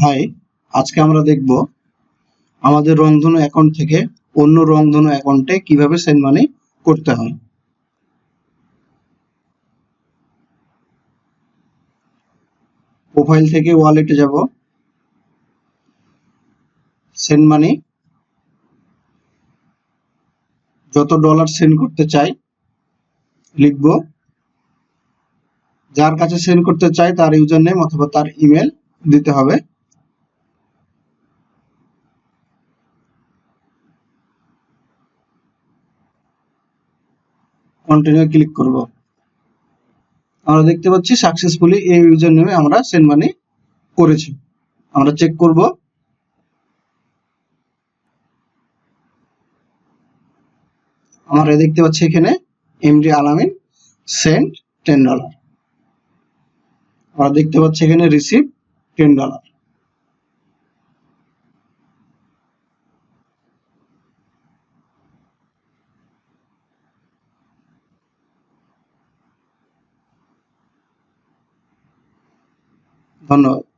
High, আজকে আমরা দেখব আমাদের রংধনু অ্যাকাউন্ট থেকে অন্য রংধনু অ্যাকাউন্টে কিভাবে সেন্ড মানি করতে হয়। প্রোফাইল থেকে ওয়ালেটে যাব, সেন্ড মানি, যত ডলার সেন্ড করতে চাই লিখব, যার কাছে সেন্ড করতে চাই তার ইউজার নেম অথবা তার ইমেল দিতে হবে। কন্টিনিউ ক্লিক করব। আমরা দেখতে পাচ্ছি সাকসেসফুলি এই ইউজার নেমে আমরা সেন্ড মানি করেছি। আমরা চেক করব। আমরা দেখতে পাচ্ছি এখানে এমডি আলামিন সেন্ড $10। আমরা দেখতে পাচ্ছি এখানে রিসিভ $10। ধন্যবাদ।